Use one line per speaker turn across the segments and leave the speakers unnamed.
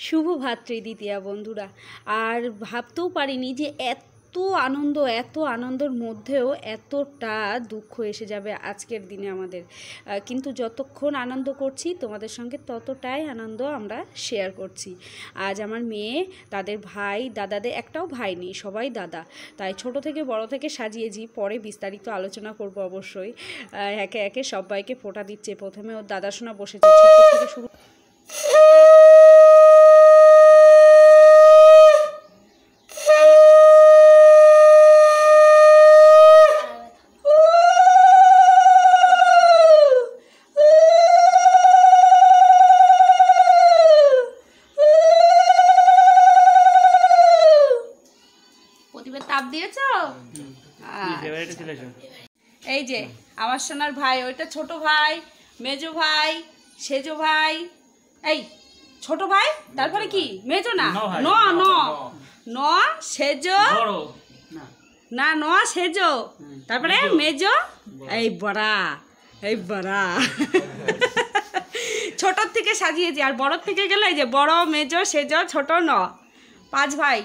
শুভ ভাতৃদ্বিতীয়া বন্ধুরা। আর ভাবতেও পারিনি যে এত আনন্দের মধ্যেও এতটা দুঃখ এসে যাবে আজকের দিনে আমাদের। কিন্তু যতক্ষণ আনন্দ করছি তোমাদের সঙ্গে ততটাই আনন্দ আমরা শেয়ার করছি। আজ আমার মেয়ে, তাদের ভাই, দাদাদের একটাও ভাই নেই, সবাই দাদা, তাই ছোট থেকে বড় থেকে সাজিয়েছি। পরে বিস্তারিত আলোচনা করব অবশ্যই। একে একে সবাইকে ফোঁটা দিচ্ছে। প্রথমে ওর দাদা শোনা বসেছে, ছোট থেকে শুরু। তাপ দিয়েছ? এই যে আমার সোনার ভাই, ওইটা ছোট ভাই, মেজো ভাই, সেজো ভাই। এই ছোট ভাই, তারপরে কি মেজো? না ন সেজো, না ন সেজো, তারপরে মেজো, এই বড়া, এই বড়া। ছোটর থেকে সাজিয়েছি, আর বড়র থেকে গেলে এই যে বড়, মেজো, সেজো, ছোট, ন, 5 ভাই।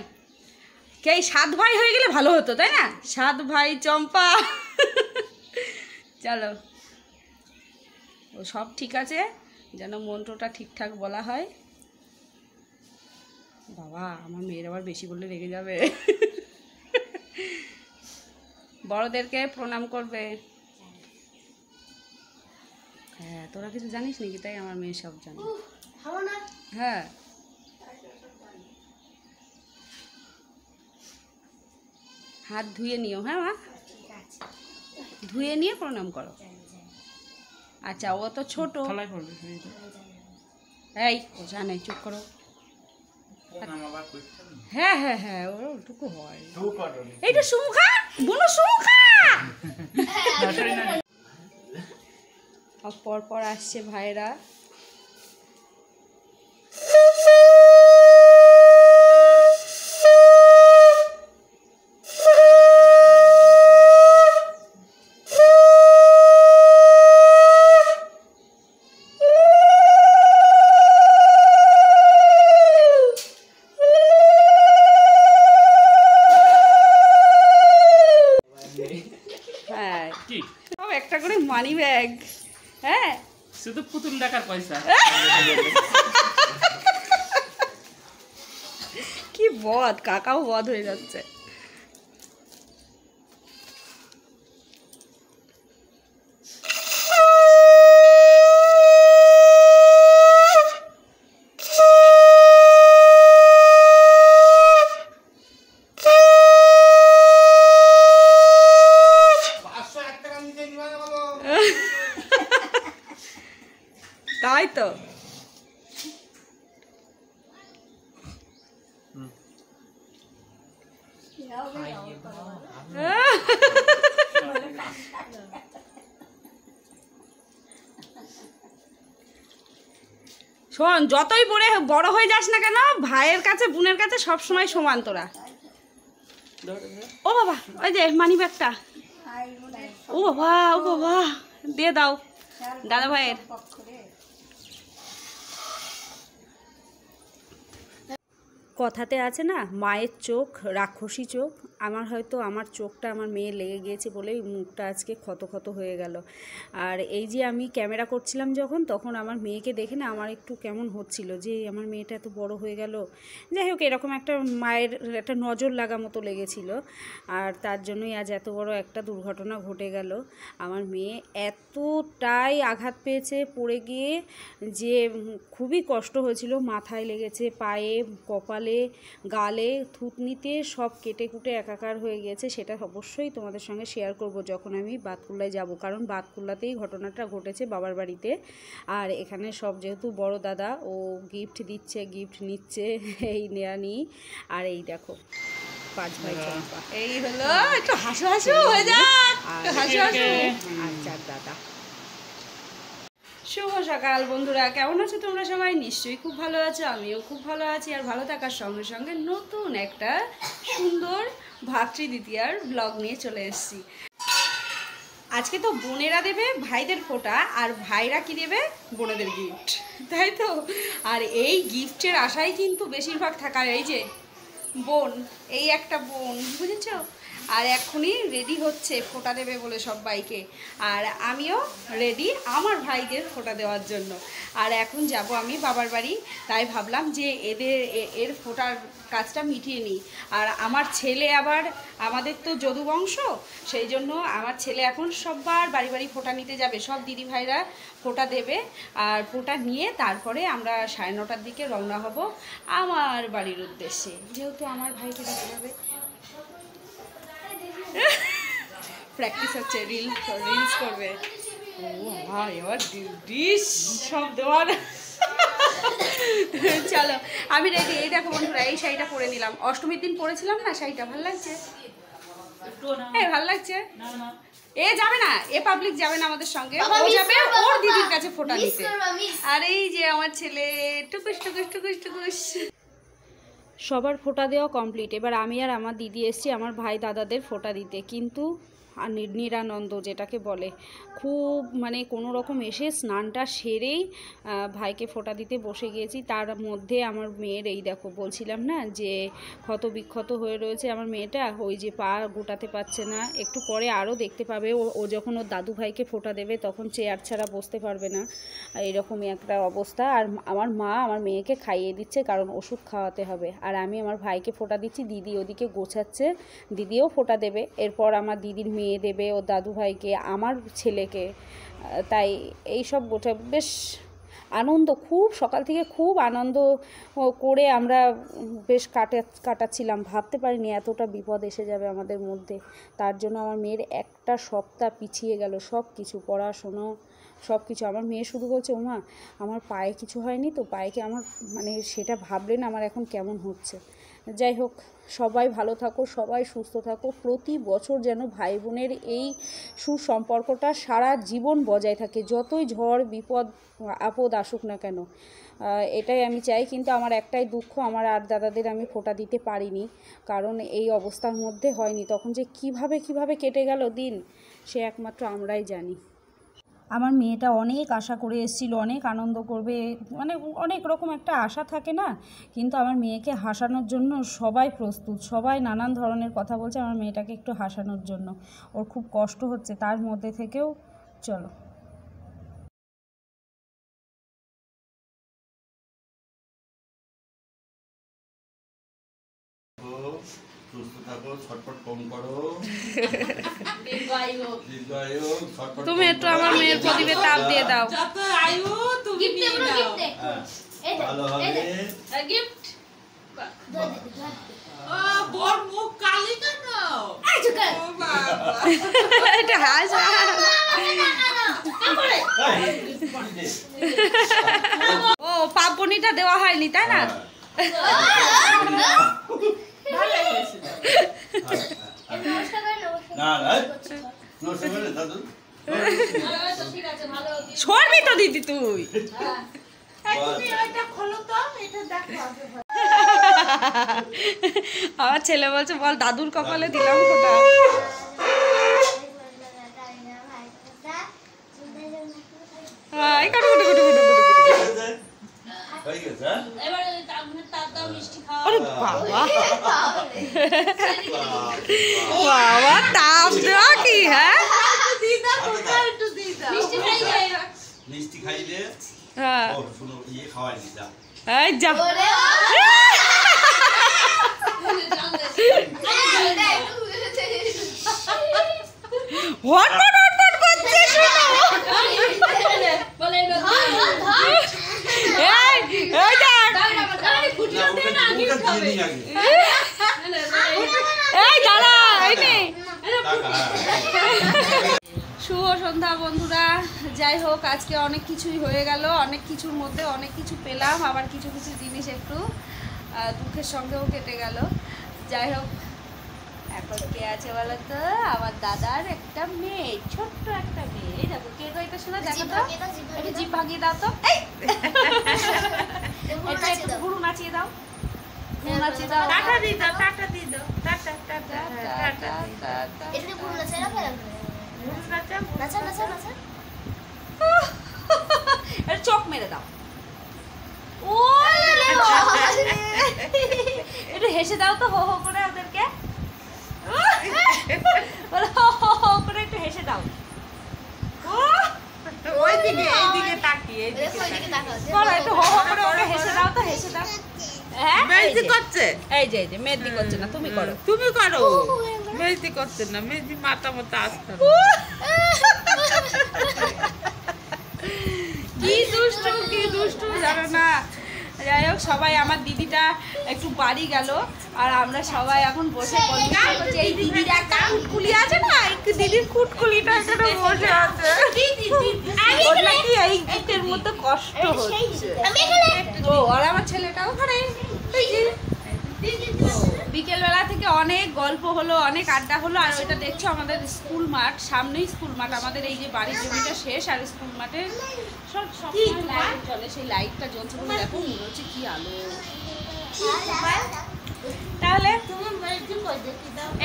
কে 7 ভাই হয়ে গেলে ভালো হতো, তাই না? 7 ভাই চম্পা। চলো, ও সব ঠিক আছে, যেন মন্ত্রটা ঠিকঠাক বলা হয়। বাবা, আমার মেয়ের আবার বেশি বললে রেগে যাবে। বড়দেরকে প্রণাম করবে। হ্যাঁ, তোরা কিছু জানিস নাকি? তাই আমার মেয়ে সব জানে। হ্যাঁ, হাত ধুয়ে নিও। হ্যাঁ মা, ধুয়ে নিয়ে প্রণাম করো। আচ্ছা, ও তো ছোট। এই ও জানে, চুপ করো। হ্যাঁ হ্যাঁ হ্যাঁ, ওটুকু হয়। এইটা সুমুখা, বলো সুমুখা। পর আসছে ভাইরা। একটা করে মানি ব্যাগ। হ্যাঁ,
শুধু পুতুল টাকার পয়সা।
কি বদ, কাকাও বদ হয়ে যাচ্ছে। তাই তো। শোন, যতই বড় হয়ে যাস না কেন, ভাইয়ের কাছে বোনের কাছে সবসময় সমান তোরা। ও বাবা, ওই যে মানি ব্যাগটা। ও বাবা, ও বাবা, দিয়ে দাও দাদা ভাইয়ের। কথাতে আছে না, মায়ের চোখ রাক্ষসী চোখ। আমার চোখটা আমার মেয়ে লেগে গিয়েছে বলেই মুখটা আজকে ক্ষত হয়ে গেল। আর এই যে আমি ক্যামেরা করছিলাম যখন, তখন আমার মেয়েকে দেখে না আমার একটু কেমন হচ্ছিল যে আমার মেয়েটা এত বড় হয়ে গেল। যাই হোক, এরকম একটা মায়ের একটা নজর লাগা মতো লেগেছিল। আর তার জন্যই আজ এত বড় একটা দুর্ঘটনা ঘটে গেল। আমার মেয়ে এতটাই আঘাত পেয়েছে পড়ে গিয়ে যে খুবই কষ্ট হয়েছিল। মাথায় লেগেছে, পায়ে, কপালে, গালে, থুতনিতে সব কেটে কুটে একাকার হয়ে গেছে। সেটা অবশ্যই তোমাদের সঙ্গে শেয়ার করব যখন আমি বাতকুল্লায় যাব, কারণ বাতকুল্লাতেই ঘটনাটা ঘটেছে, বাবার বাড়িতে। আর এখানে সব যেহেতু বড় দাদা, ও গিফট দিচ্ছে, গিফট নিচ্ছে, এই নেয়া নিই। আর এই দেখো 5 ভাই চম্পা। এই হলো, একটু হাসু হয়ে যাক, হাসু আর 4 দাদা। শুভ সকাল বন্ধুরা, কেমন আছো তোমরা সবাই? নিশ্চয়ই খুব ভালো আছো, আমিও খুব ভালো আছি। আর ভালো থাকার সঙ্গে সঙ্গে নতুন একটা সুন্দর ভাতৃদ্বিতীয়ার ব্লগ নিয়ে চলে এসেছি। আজকে তো বোনেরা দেবে ভাইদের ফোঁটা, আর ভাইরা কি দেবে বোনেদের গিফট, তাই তো। আর এই গিফটের আশাই কিন্তু বেশিরভাগ থাকার। এই যে বোন, এই একটা বোন, বুঝেছ? আর এখনই রেডি হচ্ছে ফোঁটা দেবে বলে সবাইকে, আর আমিও রেডি আমার ভাইদের ফোঁটা দেওয়ার জন্য। আর এখন যাব আমি বাবার বাড়ি, তাই ভাবলাম যে এর ফোঁটার কাজটা মিটিয়ে নিই। আর আমার ছেলে আবার, আমাদের তো যদু বংশ, সেই জন্য আমার ছেলে এখন সবার বাড়ি বাড়ি ফোঁটা নিতে যাবে, সব দিদি ভাইরা ফোঁটা দেবে। আর ফোঁটা নিয়ে তারপরে আমরা 9:30টার দিকে রওনা হব আমার বাড়ির উদ্দেশ্যে, যেহেতু আমার ভাইকে দেখা যাবে। প্র্যাকটিস হচ্ছে, রিলস করবে। ও ভাই এবার ডিশ সব দেওয়ার। চলো আমি রেডি। এই দেখো বন্ধুরা, এই শাড়িটা পরে নিলাম, অষ্টমীর দিন পরেছিলাম না শাড়িটা, ভালো লাগছে? হ্যাঁ ভালো লাগছে। এ যাবে না, এ পাবলিক যাবে না আমাদের সঙ্গে, ও যাবে ওর দিদির কাছে ফোঁটা দিতে। আর এই যে আমার ছেলে টুকুস টুকুস টুকুস টুকুস। সবার ফোঁটা দেওয়া কমপ্লিট। এবার আমি আর আমার দিদি এসেছি আমার ভাই দাদাদের ফোঁটা দিতে। কিন্তু আর নিরানন্দ যেটাকে বলে, খুব মানে কোনো রকম এসে স্নানটা সেরেই ভাইকে ফোঁটা দিতে বসে গিয়েছি। তার মধ্যে আমার মেয়ের, এই দেখো বলছিলাম না যে ক্ষত বিক্ষত হয়ে রয়েছে আমার মেয়েটা, ওই যে পা গোটাতে পারছে না। একটু পরে আরও দেখতে পাবে, ও যখন ওর দাদু ভাইকে ফোঁটা দেবে তখন চেয়ার ছাড়া বসতে পারবে না, এরকমই একটা অবস্থা। আর আমার মা আমার মেয়েকে খাইয়ে দিচ্ছে, কারণ ওষুধ খাওয়াতে হবে। আর আমি আমার ভাইকে ফোঁটা দিচ্ছি, দিদি ওদিকে গোছাচ্ছে, দিদিও ফোঁটা দেবে। এরপর আমার দিদির মেয়ে দেবে ওর দাদু ভাইকে, আমার ছেলেকে। তাই এই সব গোটা বেশ আনন্দ, খুব সকাল থেকে খুব আনন্দ করে আমরা বেশ কাটাচ্ছিলাম। ভাবতে পারিনি এতটা বিপদ এসে যাবে আমাদের মধ্যে। তার জন্য আমার মেয়ের একটা সপ্তাহ পিছিয়ে গেল, সব কিছু, পড়াশোনা সব কিছু। আমার মেয়ে শুধু বলছে, ওমা আমার পায়ে কিছু হয়নি তো, পায়ে কি আমার, মানে সেটা ভাবলেন আমার এখন কেমন হচ্ছে। যাই হোক, সবাই ভালো থাকো, সবাই সুস্থ থাকো। প্রতি বছর যেন ভাই বোনের এই সুসম্পর্কটা সারা জীবন বজায় থাকে, যতই ঝড় বিপদ আপদ আসুক না কেন, এটাই আমি চাই। কিন্তু আমার একটাই দুঃখ, আমার আর দাদাদের আমি ফোঁটা দিতে পারিনি, কারণ এই অবস্থার মধ্যে হয়নি। তখন যে কিভাবে কেটে গেল দিন, সে একমাত্র আমরাই জানি। আমার মেয়েটা অনেক আশা করে এসেছিল, অনেক আনন্দ করবে, মানে অনেক রকম একটা আশা থাকে না। কিন্তু আমার মেয়েকে হাসানোর জন্য সবাই প্রস্তুত, সবাই নানান ধরনের কথা বলছে আমার মেয়েটাকে একটু হাসানোর জন্য। ওর খুব কষ্ট হচ্ছে, তার মধ্যে থেকেও চলো।
সুস্থ থাকো, ছটফট কম করো।
তুমি একটু আমার মেয়ের প্রদীপে তাপ দিয়ে দাও।
যত আয়ু তুমি নিয়ে নাও।
ভালো হবে।
গিফট। ও বড় মুখ কালি কেন? ও বাবা।
এটা হাসা। ও পাপনিটা দেওয়া হয়নি তাই না? সরবি তো দিদি তুই। আমার ছেলে বলছে, বল দাদুর কপালে দিলাম ফোঁটা। বাবা তাপ দেওয়া কি? হ্যাঁ
মিষ্টি খাইলে খাওয়াই দিতা।
যা শুভ সন্ধ্যা বন্ধুরা। যাই হোক, আজকে অনেক কিছুই হয়ে গেল, অনেক কিছুর মধ্যে অনেক কিছু পেলাম, আবার কিছু কিছু জিনিস একটু দুঃখের সঙ্গেও কেটে গেল। যাই হোক, এখন কে আছে বলো তো? আমার দাদার একটা মেয়ে, ছোট্ট একটা মেয়ে। দেখো কে গো, এটা শোনা, দেখো তো, একটু জিভ ভাগিয়ে দাও তো, এটা একটু ঘুরু নাচিয়ে দাও, ঘুরু নাচিয়ে দাও,
টাটা দি দাও, টাটা দি দাও, টাটা টাটা টাটা টাটা।
না
চোখ মেরে দাও। ও একটু হেসে দাও তো, হো হো করে ওদেরকে বলো, হো হো করে একটু হেসে দাও। বলো একটু হো হো করে ওকে হেসে দাও তো, হেসে দাও। হ্যাঁ
মেহেদি করছে,
এই যে মেহেদি করছে না, তুমি করো।
তুমি করো। মেহেদি করছে না, মেহেদি মাথা মতো আসতে
কি দুষ্টু জানো না। যাই হোক, সবাই আমার দিদিটা একটু বাড়ি গেল আর আমরা সবাই এখন বসে বলছি এই দিদির একটা কুটকুলি আছে না, একটু দিদির কুটকুলিটা এখানে বসে আছে। ওর নাকি এই গিটের মধ্যে কষ্ট হচ্ছে। ও আর আমার ছেলেটাও ওখানে। বিকেলবেলা থেকে অনেক গল্প হলো, অনেক আড্ডা হলো। আর ওইটা দেখছো আমাদের স্কুল মাঠ, সামনেই স্কুল মাঠ আমাদের। এই যে বাড়ির জমিটা শেষ আর স্কুল মাঠে সব লাইট জ্বলে, সেই লাইটটা জ্বলছে বলে দেখো মনে হচ্ছে কি আলো। তাহলে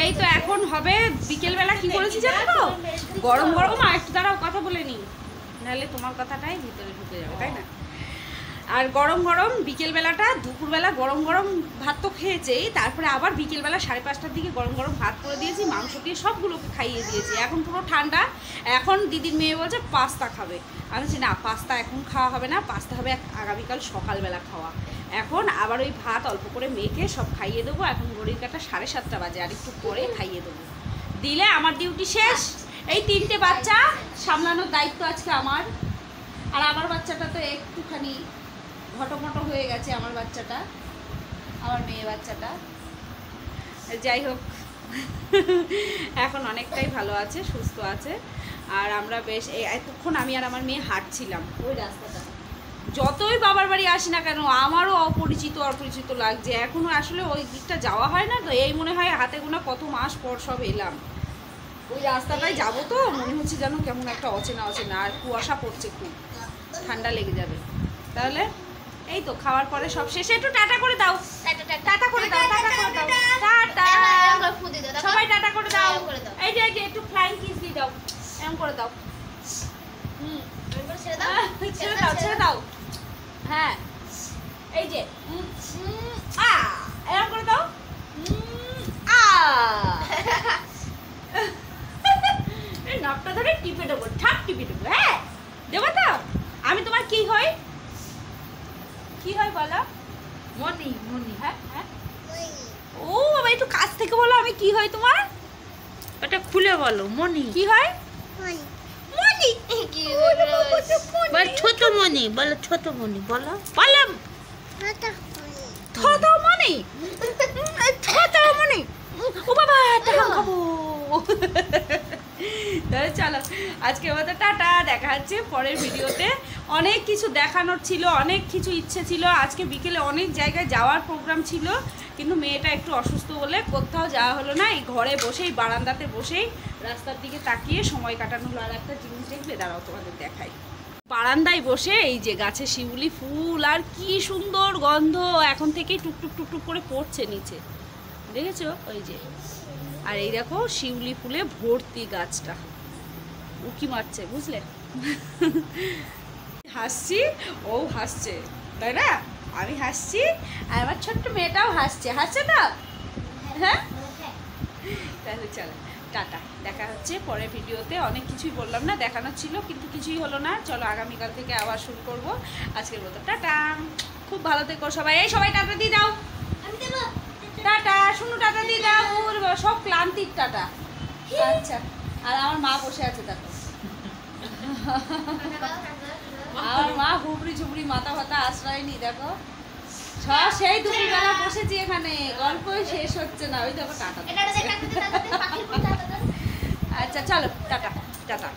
এই তো এখন হবে বিকেলবেলা কি করেছি জানো তো, গরম গরম। আর একটু দাঁড়াও কথা বলে নি, নাহলে তোমার কথাটাই ভিতরে ঢুকে যাবে, তাই না? আর গরম গরম বিকেলবেলাটা, দুপুরবেলা গরম গরম ভাত তো খেয়েছেই, তারপরে আবার বিকেলবেলা 5:30টার দিকে গরম গরম ভাত করে দিয়েছি, মাংস দিয়ে সবগুলোকে খাইয়ে দিয়েছি। এখন পুরো ঠান্ডা। এখন দিদির মেয়ে বলছে পাস্তা খাবে। আমি বলছি না, পাস্তা এখন খাওয়া হবে না, পাস্তা হবে আগামীকাল সকালবেলা খাওয়া। এখন আবার ওই ভাত অল্প করে মেখে সব খাইয়ে দেবো। এখন ঘড়ির কাটা 7:30 বাজে, আর একটু পরে খাইয়ে দেবো, দিলে আমার ডিউটি শেষ। এই 3টে বাচ্চা সামলানোর দায়িত্ব আজকে আমার। আর আমার বাচ্চাটা তো একটুখানি ঘটমটো হয়ে গেছে, আমার বাচ্চাটা, আমার মেয়ে বাচ্চাটা। যাই হোক, এখন অনেকটাই ভালো আছে, সুস্থ আছে। আর আমরা বেশ এতক্ষণ আমি আর আমার মেয়ে হাঁটছিলাম ওই রাস্তাটা। যতই বাবার বাড়ি আসি না কেন আমারও অপরিচিত লাগছে এখনও। আসলে ওই দিকটা যাওয়া হয় না তো, এই মনে হয় হাতে গোনা কত মাস পর সব এলাম। ওই রাস্তাটায় যাবো তো মনে হচ্ছে যেন কেমন একটা অচেনা। আর কুয়াশা পড়ছে, খুব ঠান্ডা লেগে যাবে। তাহলে এই তো খাওয়ার পরে সব শেষে একটু টাটা করে দাও, টাটা করে দাও, টাটা সবাই টাটা করে দাও। এই যে একটু ফ্লাইং কিস দিয়ে দাও, এরকম করে দাও। ছেড়ে দাও। হ্যাঁ এই যে এরকম করে দাও। নখটা ধরে টিপে দেবো, ঠাপ টিপে দেবো। হ্যাঁ দেবো তো। আমি তোমার কি হয় বলো? মনি। হ্যাঁ ও বাবা, একটু কাছ থেকে বলো আমি কি হয় তোমার।
ওটা খুলে বলো। মনি
কি হয়? মনি
ছোট মনি বলো, ছোট মনি বলো।
ছোট মনি ও বাবা, টাকা খাবো। তাহলে চলো আজকের মতো টাটা, দেখা হচ্ছে পরের ভিডিওতে। অনেক কিছু দেখানোর ছিল, অনেক কিছু ইচ্ছে ছিল। আজকে বিকেলে অনেক জায়গায় যাওয়ার প্রোগ্রাম ছিল, কিন্তু মেয়েটা একটু অসুস্থ বলে কোথাও যাওয়া হলো না। এই ঘরে বসেই, বারান্দাতে বসেই রাস্তার দিকে তাকিয়ে সময় কাটানো হলো। আর একটা জিনিস দেখবে, দাঁড়াও তোমাদের দেখাই। বারান্দায় বসে এই যে গাছে শিউলি ফুল, আর কি সুন্দর গন্ধ, এখন থেকেই টুকটুক করে পড়ছে নিচে, দেখেছো? ওই যে, আর এই দেখো শিউলি ফুলে ভর্তি গাছটা, উকি মারছে, বুঝলে? হাসছি, ও হাসছে, তাই না? আমি হাসছি আর আমার ছোট্ট মেয়েটাও হাসছে না? হ্যাঁ, তাহলে চলো টাটা, দেখা হচ্ছে পরের ভিডিওতে। অনেক কিছুই বললাম না, দেখানোর ছিল কিন্তু কিছুই হলো না। চলো আগামীকাল থেকে আবার শুরু করব। আজকের মতো টাটা, খুব ভালো থেকো সবাই। এই সবাই টাটা দিয়ে দাও, টাটা শুনো, টাটা দিয়ে দাও। সব ক্লান্তির টাটা। আচ্ছা, আর আমার মা বসে আছে, দেখো আমার মা হুবড়ি ঝুবড়ি মাথা ফাতা আশ্রয়নি, দেখো সেই দুপুরবেলা বসেছি এখানে, গল্পই শেষ হচ্ছে না। ওই দেখো টাটা। আচ্ছা চলো টাটা টাটা।